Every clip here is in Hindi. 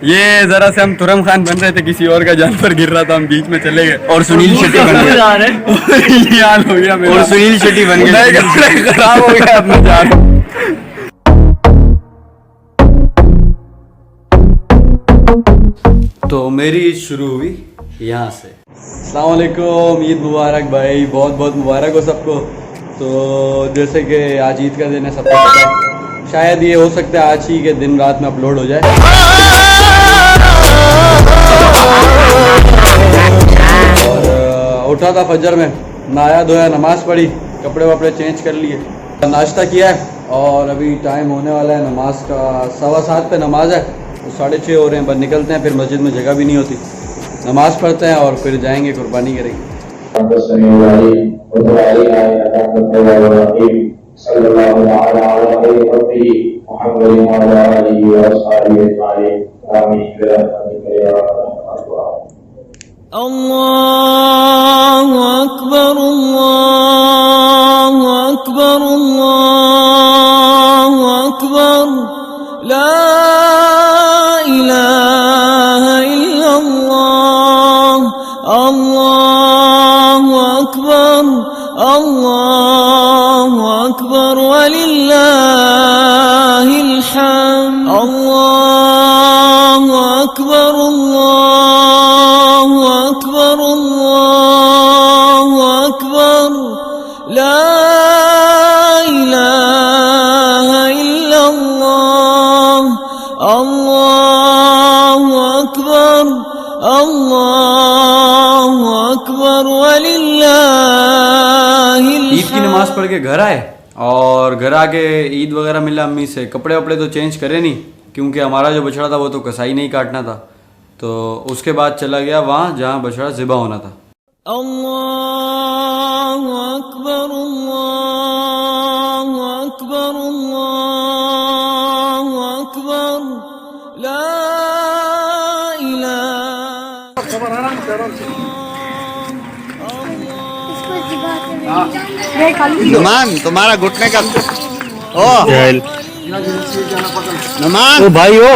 ये जरा से हम तुरम खान बन रहे थे, किसी और का जानवर गिर रहा था, हम बीच में चले गए और सुनील शेट्टी बन गए। ये हाल हो गया मेरा। और सुनील शेट्टी बन गए। खराब हो गया अपना जान। तो मेरी ईद शुरू हुई यहाँ से। अस्सलाम वालेकुम, ईद मुबारक भाई, बहुत बहुत मुबारक हो सबको। तो जैसे कि आज ईद का दिन है, सबको पता है, शायद ये हो सकता है आज ही के दिन रात में अपलोड हो जाए। और उठा था फजर में, नहाया धोया, नमाज़ पढ़ी, कपड़े वपड़े चेंज कर लिए, नाश्ता किया है और अभी टाइम होने वाला है नमाज का। 7:15 पे नमाज है, तो 6:30 हो रहे हैं, बस निकलते हैं। फिर मस्जिद में जगह भी नहीं होती, नमाज पढ़ते हैं और फिर जाएंगे, कुर्बानी करेंगे। अल्लाहु अकबर, अल्लाहु अकबर, अल्लाहु अकबर, ला इलाहा इल्लल्लाह, अल्लाहु अकबर, अल्लाहु अकबर, वलिल्लाहिल हम्द, अल्लाहु अकबर, अल्लाहु अकबर, अल्लाहु अकबर, ला इलाहा इल्लल्लाह, अल्लाहु अकबर, अल्लाहु अकबर, वलिल्लाहिल ईद की नमाज पढ़ के घर आए और घर आके ईद वगैरह मिला अम्मी से। कपड़े वपड़े तो चेंज करे नहीं, क्योंकि हमारा जो बछड़ा था वो तो कसाई नहीं काटना था। तो उसके बाद चला गया वहाँ जहाँ बछड़ा ज़िबा होना था। अल्लाहु अकबर, अल्लाहु अकबर, अल्लाहु अकबर, ला नुमान तुम्हारा घुटने का ओ नुमान ओ भाई हो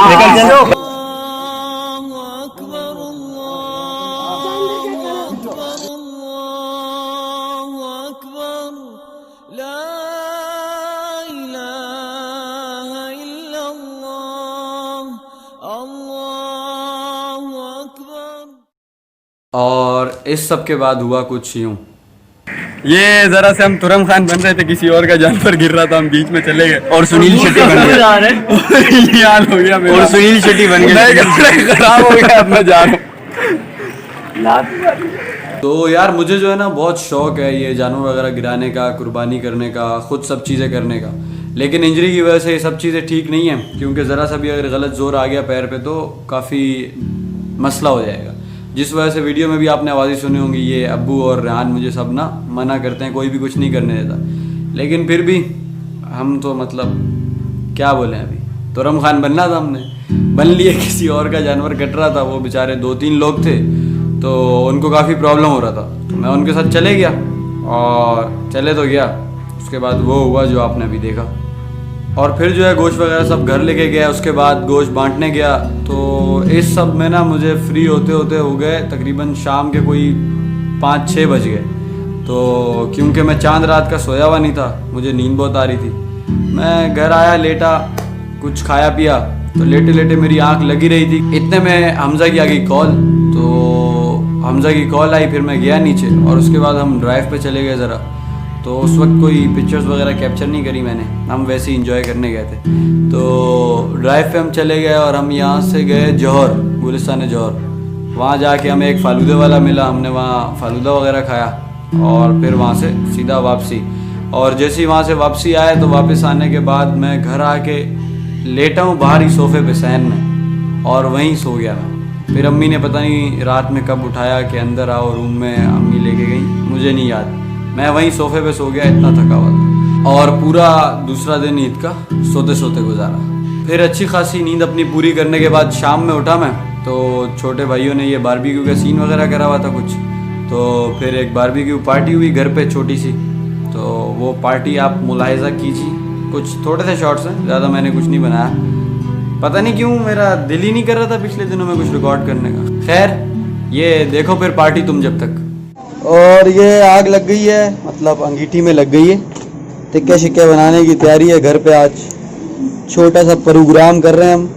निकल जाओ। और इस सब के बाद हुआ कुछ यूँ, ये जरा से हम तुरम खान बन रहे थे, किसी और का जानवर गिर रहा था, हम बीच में चले गए और सुनील शेट्टी बन गए। ये हाल हो गया मेरा। और सुनील शेट्टी बन गए। खराब हो गया अपना जान। तो यार मुझे जो है ना बहुत शौक है ये जानवर वगैरह गिराने का, कुर्बानी करने का, खुद सब चीज़ें करने का। लेकिन इंजरी की वजह से ये सब चीज़ें ठीक नहीं है, क्योंकि ज़रा सा भी अगर गलत जोर आ गया पैर पे तो काफ़ी मसला हो जाएगा। जिस वजह से वीडियो में भी आपने आवाज़ें सुनी होंगी, ये अब्बू और रेहान मुझे सब ना मना करते हैं, कोई भी कुछ नहीं करने देता। लेकिन फिर भी हम तो मतलब क्या बोलें, अभी तुरम खान बनना था, हमने बन लिए। किसी और का जानवर कट रहा था, वो बेचारे 2-3 लोग थे, तो उनको काफ़ी प्रॉब्लम हो रहा था। तो मैं उनके साथ चले गया और चले तो गया, उसके बाद वो हुआ जो आपने अभी देखा। और फिर जो है गोश्त वगैरह सब घर लेके गया, उसके बाद गोश्त बांटने गया। तो इस सब में ना मुझे फ्री होते होते हो गए तकरीबन शाम के कोई 5-6 बज गए। तो क्योंकि मैं चांद रात का सोया हुआ नहीं था, मुझे नींद बहुत आ रही थी। मैं घर आया, लेटा, कुछ खाया पिया, तो लेटे लेटे मेरी आंख लगी रही थी। इतने में हमज़ा की आ गई कॉल, तो हमज़ा की कॉल आई, फिर मैं गया नीचे और उसके बाद हम ड्राइव पे चले गए ज़रा। तो उस वक्त कोई पिक्चर्स वगैरह कैप्चर नहीं करी मैंने, हम वैसे ही इंजॉय करने गए थे। तो ड्राइव पे हम चले गए और हम यहाँ से गए जौहर, गुलिस्तान जौहर। वहाँ जाके हमें एक फालूदे वाला मिला, हमने वहाँ फालूदा वगैरह खाया और फिर वहाँ से सीधा वापसी। और जैसे ही वहाँ से वापसी आए तो वापस आने के बाद मैं घर आके लेटा हूँ बाहर ही सोफ़े पे सहन में, और वहीं सो गया मैं। फिर अम्मी ने पता नहीं रात में कब उठाया कि अंदर आओ रूम में, अम्मी लेके गई, मुझे नहीं याद। मैं वहीं सोफ़े पे सो गया, इतना थका हुआ था। और पूरा दूसरा दिन ईद का सोते सोते गुजारा। फिर अच्छी खासी नींद अपनी पूरी करने के बाद शाम में उठा मैं, तो छोटे भाइयों ने ये बारबेक्यू का सीन वगैरह करा हुआ था कुछ, तो फिर एक बारबेक्यू पार्टी हुई घर पे छोटी सी। तो वो पार्टी आप मुलाहिजा कीजिए, कुछ थोड़े से शॉर्ट्स हैं, ज़्यादा मैंने कुछ नहीं बनाया। पता नहीं क्यों मेरा दिल ही नहीं कर रहा था पिछले दिनों में कुछ रिकॉर्ड करने का। खैर ये देखो फिर पार्टी तुम जब तक। और ये आग लग गई है, मतलब अंगीठी में लग गई है। टिक्के शिक्के बनाने की तैयारी है घर पे। आज छोटा सा प्रोग्राम कर रहे हैं हम।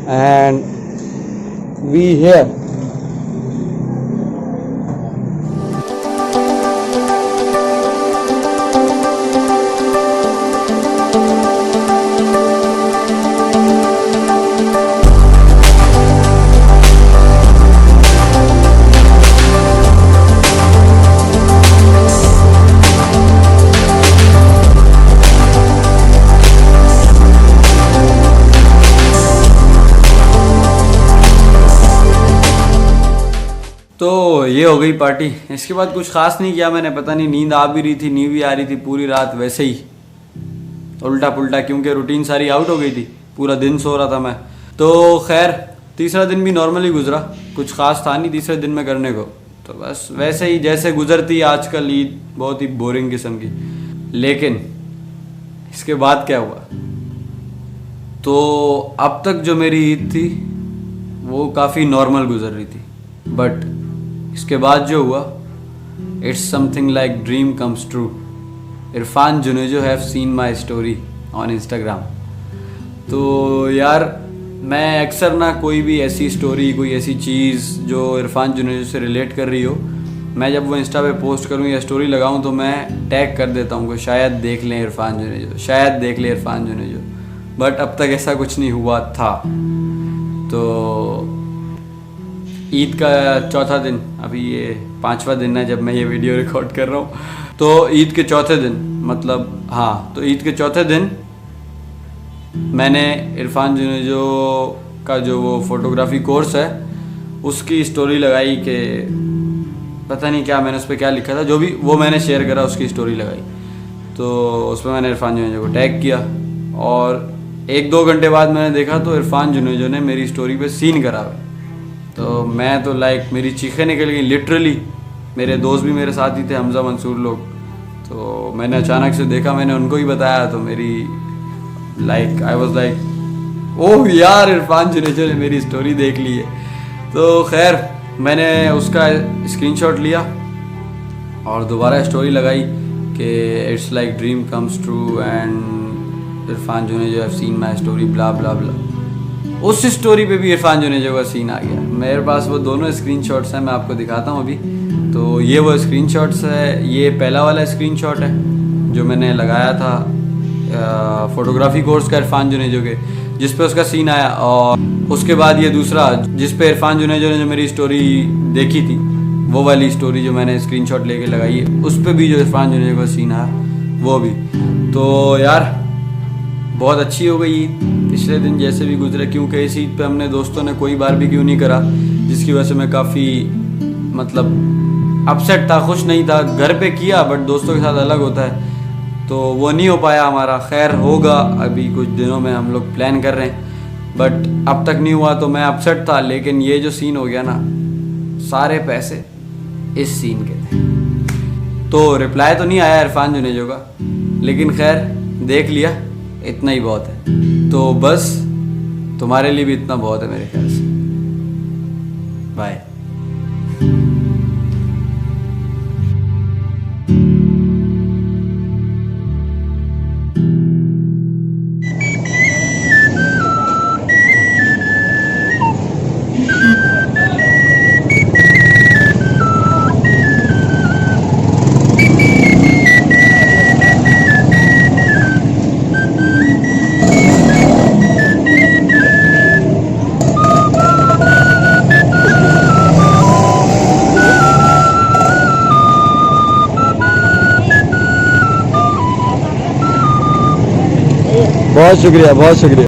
And we here. तो ये हो गई पार्टी। इसके बाद कुछ खास नहीं किया मैंने। पता नहीं नींद आ भी रही थी, नींद भी आ रही थी पूरी रात वैसे ही उल्टा पुल्टा, क्योंकि रूटीन सारी आउट हो गई थी। पूरा दिन सो रहा था मैं। तो खैर तीसरा दिन भी नॉर्मली गुजरा, कुछ खास था नहीं तीसरे दिन में करने को। तो बस वैसे ही जैसे गुजरती आजकल ईद, बहुत ही बोरिंग किस्म की। लेकिन इसके बाद क्या हुआ, तो अब तक जो मेरी ईद थी वो काफ़ी नॉर्मल गुजर रही थी। बट इसके बाद जो हुआ, it's something like dream comes true. Irfan Junejo have seen my story on Instagram. तो यार मैं अक्सर ना कोई भी ऐसी स्टोरी, कोई ऐसी चीज़ जो इरफान जुनेजो से रिलेट कर रही हो, मैं जब वो इंस्टा पे पोस्ट करूँ या स्टोरी लगाऊँ तो मैं टैग कर देता हूँ कि शायद देख लें इरफान जुनेजो, शायद देख लें इरफान जुनेजो। बट अब तक ऐसा कुछ नहीं हुआ था। तो ईद का चौथा दिन, अभी ये 5वां दिन है जब मैं ये वीडियो रिकॉर्ड कर रहा हूँ। तो ईद के चौथे दिन, मतलब हाँ, तो ईद के चौथे दिन मैंने इरफान जुनेजो का जो वो फोटोग्राफी कोर्स है उसकी स्टोरी लगाई कि पता नहीं क्या मैंने उस पर क्या लिखा था, जो भी वो मैंने शेयर करा उसकी स्टोरी लगाई। तो उस पर मैंने इरफान जुनेजो को टैग किया और 1-2 घंटे बाद मैंने देखा तो इरफान जुनेजो ने मेरी स्टोरी पे सीन करा हुआ। तो मैं तो लाइक मेरी चीखें निकल गई लिटरली। मेरे दोस्त भी मेरे साथ ही थे, हमजा मंसूर लोग। तो मैंने अचानक से देखा, मैंने उनको ही बताया, तो मेरी like I was like oh यार इरफान जुनेजो ने मेरी स्टोरी देख ली है। तो खैर मैंने उसका स्क्रीनशॉट लिया और दोबारा स्टोरी लगाई कि it's like dream comes true and Irfan Junejo have seen my story blah blah blah. उस स्टोरी पे भी इरफान जुनेजो का सीन आ गया। मेरे पास वो दोनों स्क्रीनशॉट्स हैं, मैं आपको दिखाता हूँ अभी। तो ये वो स्क्रीनशॉट्स है। ये पहला वाला स्क्रीनशॉट है जो मैंने लगाया था फोटोग्राफी कोर्स का इरफान जुनेजो के, जिस पे उसका सीन आया। और उसके बाद ये दूसरा जिस पे इरफान जुनेजो ने जो मेरी स्टोरी देखी थी, वो वाली स्टोरी जो मैंने स्क्रीनशॉट लेके लगाई है, उस पे भी जो इरफान जुनेजो का सीन आया वो भी। तो यार बहुत अच्छी हो गई ईद। पिछले दिन जैसे भी गुजरे, क्योंकि इस ईद पे हमने दोस्तों ने कोई बारबेक्यू नहीं करा, जिसकी वजह से मैं काफ़ी मतलब अपसेट था, खुश नहीं था। घर पे किया बट दोस्तों के साथ अलग होता है, तो वो नहीं हो पाया हमारा। खैर होगा, अभी कुछ दिनों में हम लोग प्लान कर रहे हैं, बट अब तक नहीं हुआ तो मैं अपसेट था। लेकिन ये जो सीन हो गया ना, सारे पैसे इस सीन के थे। तो रिप्लाई तो नहीं आया इरफान जुनेजो का, लेकिन खैर देख लिया, इतना ही बहुत है। तो बस तुम्हारे लिए भी इतना बहुत है मेरे ख्याल से। बाय। बहुत शुक्रिया, बहुत शुक्रिया।